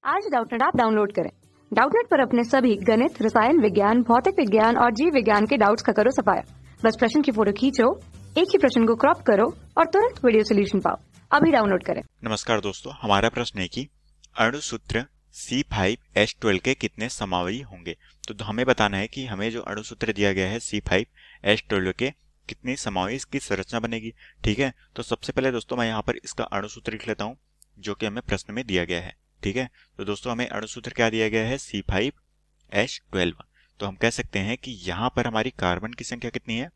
आज Doubtnut app download करें। Doubtnut पर अपने सभी गणित, रसायन विज्ञान, भौतिक विज्ञान और जीव विज्ञान के डाउट्स का करो सफाया। बस प्रश्न की फोटो खींचो, एक ही प्रश्न को क्रॉप करो और तुरंत वीडियो सोल्यूशन पाओ। अभी डाउनलोड करें। नमस्कार दोस्तों, हमारा प्रश्न है कि अणुसूत्र C5H12 के कितने समावयवी होंगे। तो हमें बताना है कि हमें जो अणुसूत्र दिया गया है C5H12 के कितनी समावयवी इसकी संरचना बनेगी। ठीक है, तो सबसे पहले दोस्तों मैं यहाँ पर इसका अणुसूत्र लिख लेता हूँ जो कि हमें प्रश्न में दिया गया है। ठीक है, तो दोस्तों हमें अणुसूत्र क्या दिया गया है, C5H12। तो हम कह सकते हैं कि यहाँ पर हमारी कार्बन की संख्या कितनी है।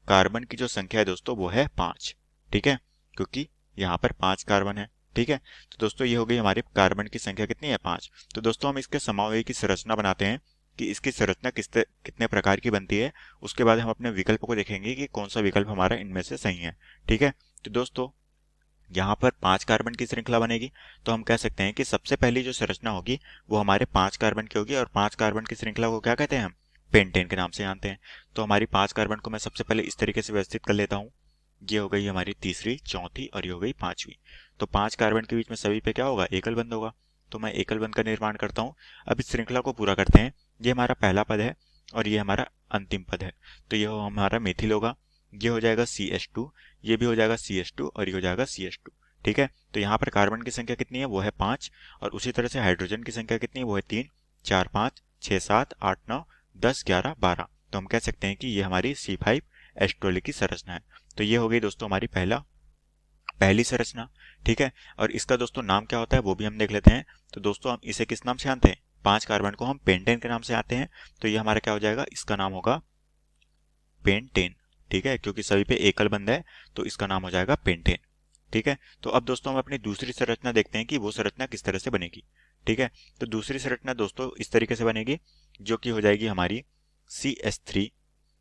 कार्बन की जो संख्या है दोस्तों वो है 5। ठीक है, क्योंकि यहाँ पर 5 कार्बन है। ठीक है, तो दोस्तों ये हो गई हमारे कार्बन की संख्या कितनी है, 5। तो दोस्तों हम इसके समावयवी की संरचना बनाते हैं कि इसकी संरचना कितने प्रकार की बनती है। उसके बाद हम अपने विकल्प को देखेंगे कि कौन सा विकल्प हमारा इनमें से सही है। ठीक है, तो दोस्तों यहाँ पर 5 कार्बन की श्रृंखला बनेगी। तो हम कह सकते हैं कि सबसे पहली जो संरचना होगी वो हमारे 5 कार्बन की होगी। और 5 कार्बन की श्रृंखला को क्या कहते हैं, हम पेंटेन के नाम से जानते हैं। तो हमारी 5 कार्बन को मैं सबसे पहले इस तरीके से व्यवस्थित कर लेता हूँ। ये हो गई हमारी तीसरी, चौथी और ये हो गई 5वीं। तो 5 कार्बन के बीच में सभी पे क्या होगा, एकल बंध होगा। तो मैं एकल बंध का निर्माण करता हूँ। अब इस श्रृंखला को पूरा करते हैं। ये हमारा पहला पद है और ये हमारा अंतिम पद है। तो ये हमारा मेथिल होगा। ये हो जाएगा CH2, ये भी हो जाएगा CH2 और ये हो जाएगा CH2। ठीक है, तो यहाँ पर कार्बन की संख्या कितनी है, वो है 5। और उसी तरह से हाइड्रोजन की संख्या कितनी है, वो है 3, 4, 5, 6, 7, 8, 9, 10, 11, 12। तो हम कह सकते हैं कि ये हमारी C5H12 की संरचना है। तो ये हो गई दोस्तों हमारी पहली संरचना। ठीक है, और इसका दोस्तों नाम क्या होता है वो भी हम देख लेते हैं। तो दोस्तों हम इसे किस नाम से जानते हैं, 5 कार्बन को हम पेंटेन के नाम से जानते हैं। तो ये हमारा क्या हो जाएगा, इसका नाम होगा पेंटेन। ठीक है, क्योंकि सभी पे एकल बंध है तो इसका नाम हो जाएगा पेंटेन। ठीक है, तो अब दोस्तों हम अपनी दूसरी संरचना देखते हैं कि वो संरचना किस तरह से बनेगी। ठीक है, तो दूसरी संरचना दोस्तों इस तरीके से बनेगी जो कि हो जाएगी हमारी CH3,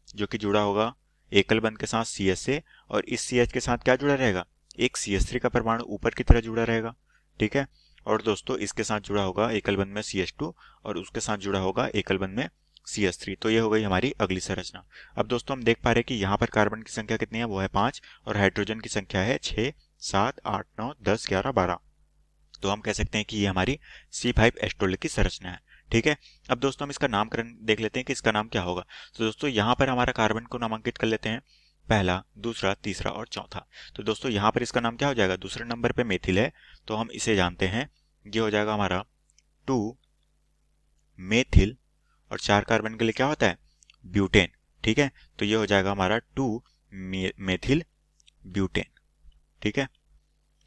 जो कि जुड़ा होगा एकल बंध के साथ CH से। और इस CH के साथ क्या जुड़ा रहेगा, एक CH3 का परमाणु ऊपर की तरह जुड़ा रहेगा। ठीक है, और दोस्तों इसके साथ जुड़ा होगा एकल बंध में CH2 और उसके साथ जुड़ा होगा एकल बंध में CH3। तो ये हो गई हमारी अगली संरचना। अब दोस्तों हम देख पा रहे हैं कि यहाँ पर कार्बन की संख्या कितनी है, वो है 5 और हाइड्रोजन की संख्या है 6, 7, 8, 9, 10, 11, 12। तो हम कह सकते हैं कि ये हमारी C5H12 की संरचना है। ठीक है, अब दोस्तों हम इसका नामकरण देख लेते हैं कि इसका नाम क्या होगा। तो दोस्तों यहाँ पर हमारा कार्बन को नामांकित कर लेते हैं, पहला, दूसरा, तीसरा और चौथा। तो दोस्तों यहाँ पर इसका नाम क्या हो जाएगा, दूसरे नंबर पे मेथिल है तो हम इसे जानते हैं, ये हो जाएगा हमारा 2 मेथिल। और 4 कार्बन के लिए क्या होता है, ब्यूटेन। ठीक है, तो ये हो जाएगा हमारा 2 मेथिल ब्यूटेन। ठीक है,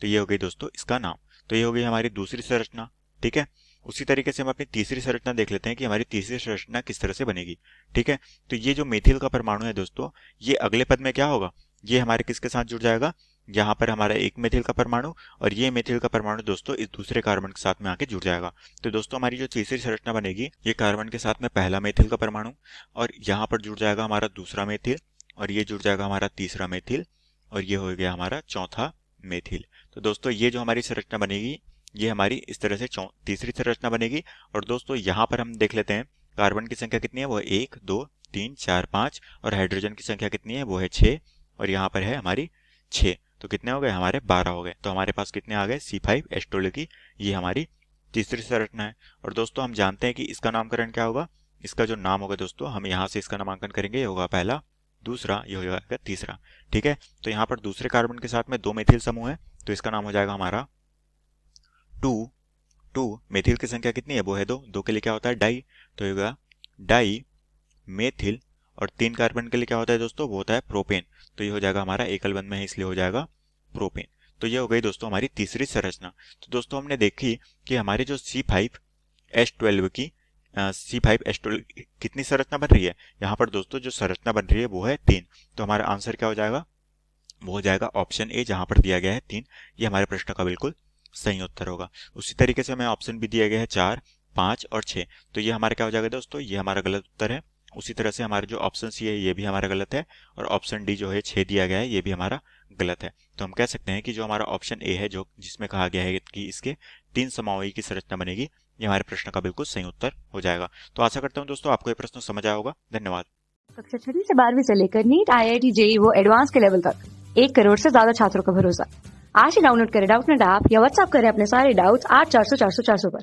तो ये हो गई दोस्तों इसका नाम। तो ये हो गई हमारी दूसरी संरचना। ठीक है, उसी तरीके से हम अपनी तीसरी संरचना देख लेते हैं कि हमारी तीसरी संरचना किस तरह से बनेगी। ठीक है, तो ये जो मेथिल का परमाणु है दोस्तों, ये अगले पद में क्या होगा, ये हमारे किसके साथ जुड़ जाएगा, यहाँ पर हमारा एक मेथिल का परमाणु और ये मेथिल का परमाणु दोस्तों इस दूसरे कार्बन के साथ में आके जुड़ जाएगा। तो दोस्तों हमारी जो तीसरी संरचना बनेगी, ये कार्बन के साथ में पहला मेथिल का परमाणु और यहाँ पर जुड़ जाएगा हमारा दूसरा मेथिल और ये जुड़ जाएगा हमारा तीसरा मेथिल और ये हो गया हमारा चौथा मेथिल। तो दोस्तों ये जो हमारी संरचना बनेगी, ये हमारी इस तरह से तीसरी संरचना बनेगी। और दोस्तों यहाँ पर हम देख लेते हैं कार्बन की संख्या कितनी है, वो है 1, 2, 3, 4, 5 और हाइड्रोजन की संख्या कितनी है, वो है 6 और यहाँ पर है हमारी 6। तो कितने हो गए, हमारे 12 हो गए। तो हमारे पास कितने आ गए, C5H12 की ये हमारी तीसरी संरचना है। और दोस्तों हम जानते हैं कि इसका नामकरण क्या होगा, इसका जो नाम होगा दोस्तों, हम यहाँ से इसका नामांकन करेंगे, ये होगा पहला, दूसरा, ये हो जाएगा तीसरा। ठीक है, तो यहाँ पर दूसरे कार्बन के साथ में 2 मेथिल समूह है तो इसका नाम हो जाएगा हमारा 2 मेथिल की संख्या कितनी है, वो है 2 के लिए क्या होता है, डाई। तो ये होगा डाई मेथिल। और 3 कार्बन के लिए क्या होता है दोस्तों, वो होता है प्रोपेन। तो ये हो जाएगा हमारा एकल बंध में है इसलिए हो जाएगा प्रोपेन। तो ये हो गई दोस्तों हमारी तीसरी संरचना। तो दोस्तों हमने देखी कि हमारी जो C5H12 की C5H12 कितनी संरचना बन रही है, यहाँ पर दोस्तों जो संरचना बन रही है वो है 3। तो हमारा आंसर क्या हो जाएगा, वो हो जाएगा ऑप्शन ए, जहां पर दिया गया है 3। ये हमारे प्रश्न का बिल्कुल सही उत्तर होगा। उसी तरीके से हमें ऑप्शन भी दिया गया है 4, 5 और 6। तो ये हमारा क्या हो जाएगा दोस्तों, ये हमारा गलत उत्तर है। उसी तरह से हमारे जो ऑप्शन सी है ये भी हमारा गलत है और ऑप्शन डी जो है 6 दिया गया है ये भी हमारा गलत है। तो हम कह सकते हैं कि जो हमारा ऑप्शन ए है, जो जिसमें कहा गया है कि इसके 3 समावयवी की संरचना बनेगी, ये हमारे प्रश्न का बिल्कुल सही उत्तर हो जाएगा। तो आशा करता हूँ दोस्तों आपको ये प्रश्न समझ आया होगा। धन्यवाद। कक्षा 6 से 12वीं से लेकर नीट, IIT, JEE वो एडवांस के लेवल तक 1 करोड़ से ज्यादा छात्रों का भरोसा। आज ही डाउनलोड करें डाउटनेट ऐप या व्हाट्सएप करें अपने सारे डाउट्स 8400 400 400 पर।